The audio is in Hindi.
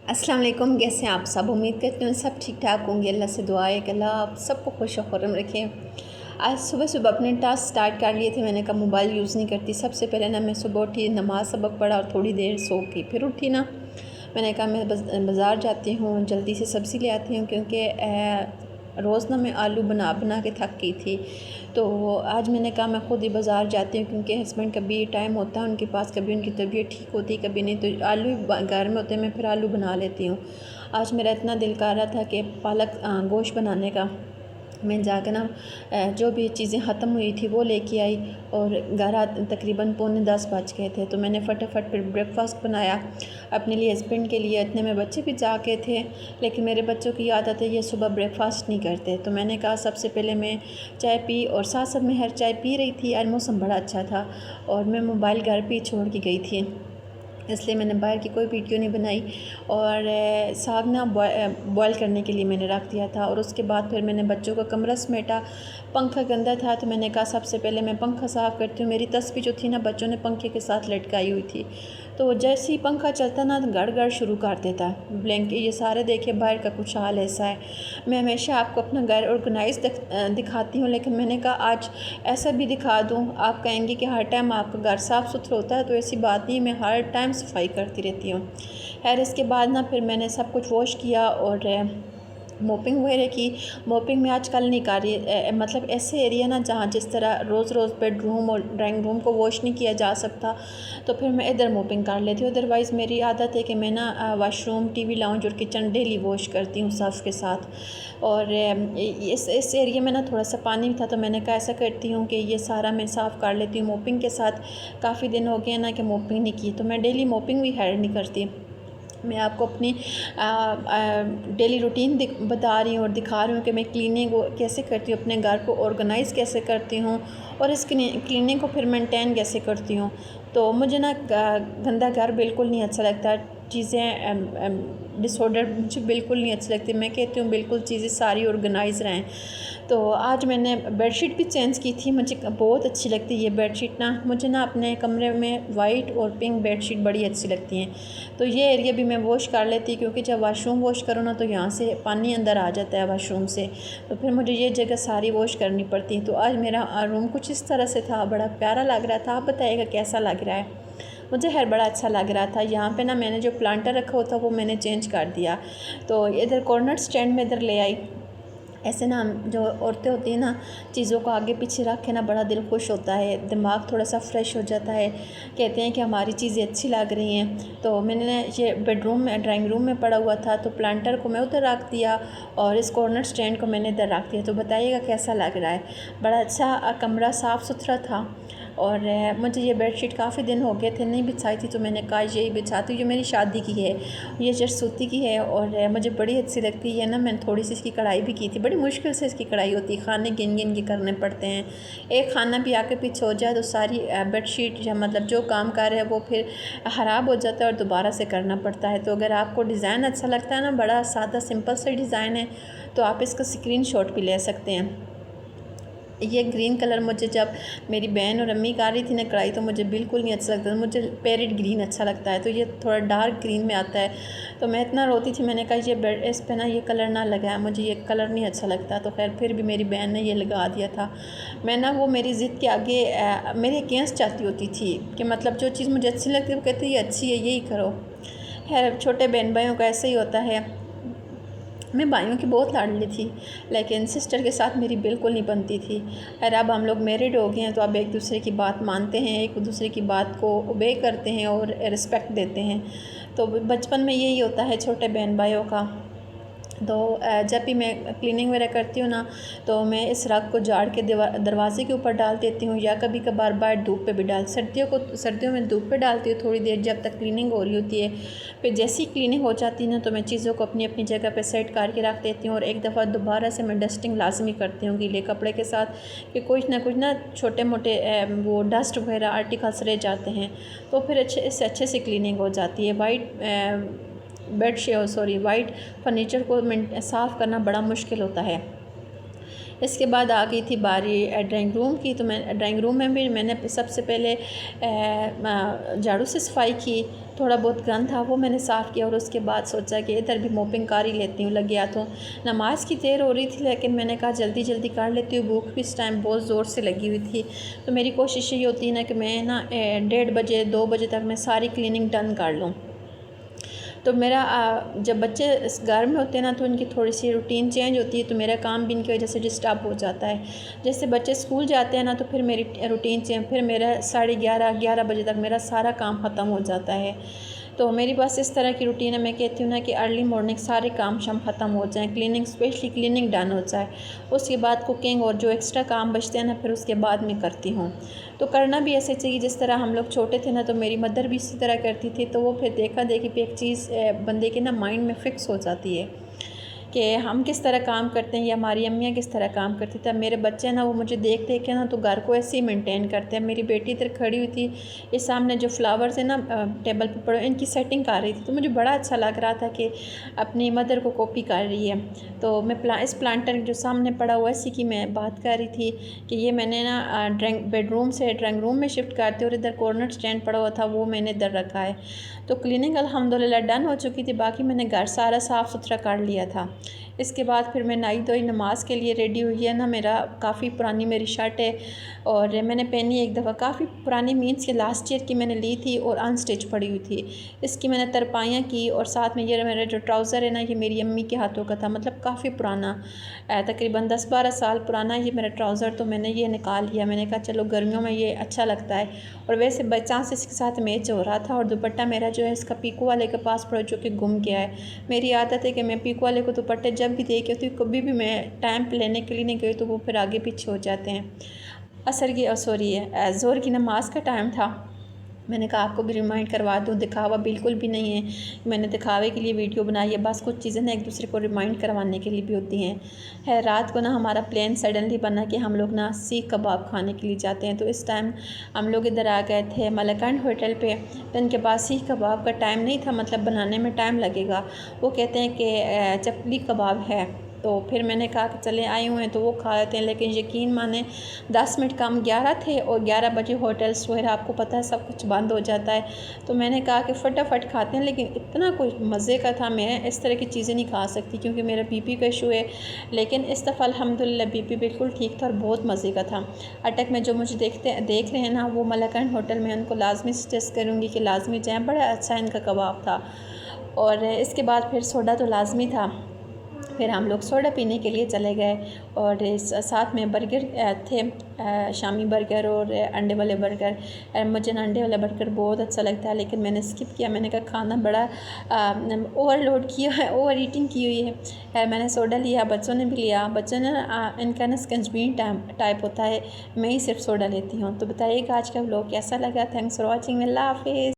अस्सलाम वालेकुम। कैसे हैं आप सब? उम्मीद करती हूँ सब ठीक ठाक होंगे। अल्लाह से दुआ है कि अल्लाह आप सबको खुश और खुर्रम रखें। आज सुबह सुबह अपने टास्क स्टार्ट कर लिए थे। मैंने कहा मोबाइल यूज़ नहीं करती। सबसे पहले ना मैं सुबह उठी, नमाज सबक पढ़ा और थोड़ी देर सो के फिर उठी ना। मैंने कहा मैं बाज़ार जाती हूँ, जल्दी से सब्ज़ी ले आती हूँ, क्योंकि रोज़ ना मैं आलू बना बना के थक गई थी। तो आज मैंने कहा मैं ख़ुद ही बाज़ार जाती हूँ, क्योंकि हस्बैंड कभी टाइम होता है उनके पास, कभी उनकी तबीयत ठीक होती, कभी नहीं, तो आलू घर में होते हैं, मैं फिर आलू बना लेती हूँ। आज मेरा इतना दिल कर रहा था कि पालक गोश्त बनाने का। मैं जाकर ना जो भी चीज़ें ख़त्म हुई थी वो लेके आई, और घर तकरीबन 9:45 बज गए थे। तो मैंने फटाफट फिर ब्रेकफास्ट बनाया अपने लिए, हस्बैंड के लिए। इतने में बच्चे भी जाके थे, लेकिन मेरे बच्चों की आदत है ये सुबह ब्रेकफास्ट नहीं करते। तो मैंने कहा सबसे पहले मैं चाय पी, और साथ साथ मैं हर चाय पी रही थी। आज मौसम बड़ा अच्छा था और मैं मोबाइल घर पे छोड़ के गई थी, इसलिए मैंने बाहर की कोई वीडियो नहीं बनाई। और साग ना बॉयल करने के लिए मैंने रख दिया था, और उसके बाद फिर मैंने बच्चों का कमरा समेटा। पंखा गंदा था तो मैंने कहा सबसे पहले मैं पंखा साफ़ करती हूँ। मेरी तस्वीर जो थी ना बच्चों ने पंखे के साथ लटकाई हुई थी, तो जैसे ही पंखा चलता ना गड़ गड़ शुरू कर देता। ब्लैंकेट ये सारे देखे, बाहर का कुछ हाल ऐसा है। मैं हमेशा आपको अपना घर ऑर्गेनाइज दिखाती हूँ, लेकिन मैंने कहा आज ऐसा भी दिखा दूँ। आप कहेंगे कि हर टाइम आपका घर साफ़ सुथरा होता है, तो ऐसी बात नहीं, मैं हर टाइम सफाई करती रहती हूँ। खैर इसके बाद ना फिर मैंने सब कुछ वॉश किया और मोपिंग वगैरह की। मोपिंग में आजकल नहीं कर रही, मतलब ऐसे एरिया ना जहाँ जिस तरह रोज़ रोज़ बेडरूम और ड्राइंग रूम को वॉश नहीं किया जा सकता, तो फिर मैं इधर मोपिंग कर लेती हूँ। अदरवाइज़ मेरी आदत है कि मैं ना वाशरूम, टीवी लाउंज और किचन डेली वॉश करती हूँ सर्फ के साथ। और इस एरिया में ना थोड़ा सा पानी था, तो मैंने कहा ऐसा करती हूँ कि ये सारा मैं साफ़ कर लेती हूँ मोपिंग के साथ। काफ़ी दिन हो गए ना कि मोपिंग नहीं की, तो मैं डेली मोपिंग भी खैर नहीं करती। मैं आपको अपनी डेली रूटीन बता रही हूँ और दिखा रही हूँ कि मैं क्लीनिंग कैसे करती हूँ, अपने घर को ऑर्गेनाइज़ कैसे करती हूँ, और इस क्लीनिंग को फिर मेंटेन कैसे करती हूँ। तो मुझे ना गंदा घर बिल्कुल नहीं अच्छा लगता। चीज़ें डिसऑर्डर मुझे बिल्कुल नहीं अच्छी लगती। मैं कहती हूँ बिल्कुल चीज़ें सारी ऑर्गेनाइज़ रहें। तो आज मैंने बेडशीट भी चेंज की थी। मुझे बहुत अच्छी लगती है ये बेडशीट ना। मुझे ना अपने कमरे में वाइट और पिंक बेडशीट बड़ी अच्छी लगती हैं। तो ये एरिया भी मैं वॉश कर लेती, क्योंकि जब वाशरूम वॉश करो ना तो यहाँ से पानी अंदर आ जाता है वाशरूम से, तो फिर मुझे ये जगह सारी वॉश करनी पड़ती है। तो आज मेरा रूम कुछ इस तरह से था, बड़ा प्यारा लग रहा था। आप बताइएगा कैसा लग रहा है? मुझे खैर बड़ा अच्छा लग रहा था। यहाँ पे ना मैंने जो प्लांटर रखा हुआ था वो मैंने चेंज कर दिया, तो इधर कॉर्नर स्टैंड में इधर ले आई। ऐसे ना जो औरतें होती हैं ना, चीज़ों को आगे पीछे रख के ना बड़ा दिल खुश होता है, दिमाग थोड़ा सा फ्रेश हो जाता है। कहते हैं कि हमारी चीज़ें अच्छी लग रही हैं। तो मैंने ये बेडरूम में, ड्राइंग रूम में पड़ा हुआ था, तो प्लांटर को मैं उधर रख दिया और इस कॉर्नर स्टैंड को मैंने इधर रख दिया। तो बताइएगा कैसा लग रहा है? बड़ा अच्छा कमरा साफ़ सुथरा था। और मुझे ये बेडशीट काफ़ी दिन हो गए थे नहीं बिछाई थी, तो मैंने कहा यही बिछाती हूँ। ये मेरी शादी की है, ये जरसूती की है, और मुझे बड़ी अच्छी लगती है ना। मैंने थोड़ी सी इसकी कढ़ाई भी की थी। बड़ी मुश्किल से इसकी कढ़ाई होती है, खाने गिन गिन के करने पड़ते हैं। एक खाना भी आके पीछे हो जाए तो सारी बेडशीट या मतलब जो काम कर रहे हैं वो फिर ख़राब हो जाता है और दोबारा से करना पड़ता है। तो अगर आपको डिज़ाइन अच्छा लगता है ना, बड़ा सादा सिंपल सा डिज़ाइन है, तो आप इसका स्क्रीनशॉट भी ले सकते हैं। ये ग्रीन कलर मुझे जब मेरी बहन और अम्मी कर रही थी ना कढ़ाई, तो मुझे बिल्कुल नहीं अच्छा लगता। मुझे पैरेट ग्रीन अच्छा लगता है, तो ये थोड़ा डार्क ग्रीन में आता है। तो मैं इतना रोती थी, मैंने कहा ये इस पे ना ये कलर ना लगाया, मुझे ये कलर नहीं अच्छा लगता। तो खैर फिर भी मेरी बहन ने ये लगा दिया था। मैं ना वो मेरी ज़िद के आगे मेरे अगेंस्ट चाहती होती थी कि मतलब जो चीज़ मुझे अच्छी लगती है वो कहती है ये अच्छी है, यही करो। खैर छोटे बहन भाइयों का ऐसे ही होता है। मैं भाइयों की बहुत लाडली थी, लेकिन सिस्टर के साथ मेरी बिल्कुल नहीं बनती थी। और अब हम लोग मैरिड हो गए हैं, तो अब एक दूसरे की बात मानते हैं, एक दूसरे की बात को ओबे करते हैं और रिस्पेक्ट देते हैं। तो बचपन में यही होता है छोटे बहन भाइयों का। तो जब भी मैं क्लीनिंग वगैरह करती हूँ ना, तो मैं इस रग को झाड़ के दरवाजे के ऊपर डाल देती हूँ, या कभी कभार बाहर धूप पे भी सर्दियों में धूप पे डालती हूँ थोड़ी देर जब तक क्लीनिंग हो रही होती है। फिर जैसी क्लीनिंग हो जाती है ना, तो मैं चीज़ों को अपनी अपनी जगह पे सेट करके रख देती हूँ, और एक दफ़ा दोबारा से मैं डस्टिंग लाजमी करती हूँ गीले कपड़े के साथ, कि कुछ ना छोटे मोटे वो डस्ट वगैरह आर्टिकल्स रह जाते हैं, तो फिर अच्छे से क्लीनिंग हो जाती है। वाइट फर्नीचर को साफ़ करना बड़ा मुश्किल होता है। इसके बाद आ गई थी बारी ड्राइंग रूम की। तो मैं ड्राइंग रूम में भी मैंने सबसे पहले झाड़ू से सफाई की, थोड़ा बहुत गंद था वो मैंने साफ़ किया और उसके बाद सोचा कि इधर भी मोपिंग कर ही लेती हूँ। लग गया तो नमाज की देर हो रही थी, लेकिन मैंने कहा जल्दी जल्दी कर लेती हूँ, भूख भी इस टाइम बहुत ज़ोर से लगी हुई थी। तो मेरी कोशिश ये होती है ना कि मैं ना 1:30 बजे 2 बजे तक मैं सारी क्लीनिंग डन कर लूँ। तो मेरा जब बच्चे इस घर में होते हैं ना तो इनकी थोड़ी सी रूटीन चेंज होती है, तो मेरा काम भी इनकी वजह से डिस्टर्ब हो जाता है। जैसे बच्चे स्कूल जाते हैं ना तो फिर मेरी रूटीन चेंज, फिर मेरा 11:30 बजे तक मेरा सारा काम ख़त्म हो जाता है। तो मेरी बस इस तरह की रूटीन है। मैं कहती हूँ ना कि अर्ली मॉर्निंग सारे काम शाम ख़त्म हो जाएँ, क्लीनिंग स्पेशली क्लीनिंग डन हो जाए, उसके बाद कुकिंग और जो एक्स्ट्रा काम बचते हैं ना फिर उसके बाद मैं करती हूँ। तो करना भी ऐसे चाहिए जिस तरह हम लोग छोटे थे ना तो मेरी मदर भी इसी तरह करती थी। तो वो फिर देखा देखी पे एक चीज़ बंदे के ना माइंड में फ़िक्स हो जाती है कि हम किस तरह काम करते हैं या हमारी अम्मियाँ किस तरह काम करती थी। अब मेरे बच्चे ना वो मुझे देख देख के ना तो घर को ऐसे ही मेंटेन करते हैं। मेरी बेटी इधर खड़ी हुई थी, ये सामने जो फ्लावर्स है ना टेबल पे पड़े इनकी सेटिंग कर रही थी, तो मुझे बड़ा अच्छा लग रहा था कि अपनी मदर को कॉपी कर रही है। तो मैं इस प्लांटर जो सामने पड़ा हुआ है इसी की मैं बात कर रही थी कि ये मैंने ना बेडरूम से ड्राइंग रूम में शिफ्ट करते और इधर कॉर्नर स्टैंड पड़ा हुआ था वो मैंने इधर रखा है। तो क्लीनिंग अल्हम्दुलिल्लाह डन हो चुकी थी, बाकी मैंने घर सारा साफ़ सुथरा कर लिया था। इसके बाद फिर मैं नहाई धोई नमाज़ के लिए रेडी हुई है ना। मेरा काफ़ी पुरानी मेरी शर्ट है और मैंने पहनी एक दफ़ा, काफ़ी पुरानी मीन्स के लास्ट ईयर की मैंने ली थी और अनस्टिच पड़ी हुई थी। इसकी मैंने तरपाइयाँ की और साथ में ये मेरा जो ट्राउज़र है ना ये मेरी अम्मी के हाथों का था, मतलब काफ़ी पुराना, तकरीबन 10-12 साल पुराना ये मेरा ट्राउज़र। तो मैंने ये निकाल लिया, मैंने कहा चलो गर्मियों में ये अच्छा लगता है और वैसे बच्चा से इसके साथ मैच हो रहा था। और दुपट्टा मेरा जो है इसका पीको वाले के पास पड़ा जो कि गुम गया है। मेरी आदत है कि मैं पीको वाले को दुपट्टे जब भी देखे तो कभी भी मैं टाइम पे लेने के लिए नहीं गई तो वो फिर आगे पीछे हो जाते हैं। असर की सॉरी है ज़ोर की नमाज का टाइम था, मैंने कहा आपको भी रिमाइंड करवा दूँ। दिखावा बिल्कुल भी नहीं है, मैंने दिखावे के लिए वीडियो बनाई है, बस कुछ चीज़ें ना एक दूसरे को रिमाइंड करवाने के लिए भी होती हैं। है रात को ना हमारा प्लान सडनली बना कि हम लोग ना सीख कबाब खाने के लिए जाते हैं। तो इस टाइम हम लोग इधर आ गए थे मलकंड होटल पे। तो इनके पास सीख कबाब का टाइम नहीं था, मतलब बनाने में टाइम लगेगा। वो कहते हैं कि चपली कबाब है। तो फिर मैंने कहा कि चले आए हुए हैं तो वो खा लेते हैं, लेकिन यकीन माने 10 मिनट कम 11 थे और 11 बजे होटल वगैरह आपको पता है सब कुछ बंद हो जाता है। तो मैंने कहा कि फटाफट खाते हैं, लेकिन इतना कुछ मज़े का था, मैं इस तरह की चीज़ें नहीं खा सकती क्योंकि मेरा बीपी का इशू है। लेकिन इस दफ़ा अल्हम्दुलिल्लाह बीपी बिल्कुल ठीक था और बहुत मज़े का था। अटक में जो मुझे देख रहे हैं ना वो मलकंड होटल में उनको लाजमी सजेस्ट करूँगी कि लाजमी जाएँ, बड़ा अच्छा इनका कबाब था। और इसके बाद फिर सोडा तो लाजमी था, फिर हम लोग सोडा पीने के लिए चले गए। और साथ में बर्गर थे, शामी बर्गर और अंडे वाले बर्गर। मुझे ना अंडे वाला बर्गर बहुत अच्छा लगता है लेकिन मैंने स्किप किया, मैंने कहा खाना बड़ा ओवरलोड किया है, ओवर ईटिंग की हुई है। मैंने सोडा लिया, बच्चों ने भी लिया। बच्चों ने इनका ना स्कंजबीन टाइप होता है, मैं ही सिर्फ सोडा लेती हूँ। तो बताइएगा आज का व्लॉग कैसा लगा। थैंक्स फॉर वॉचिंग, अल्लाह हाफिज़।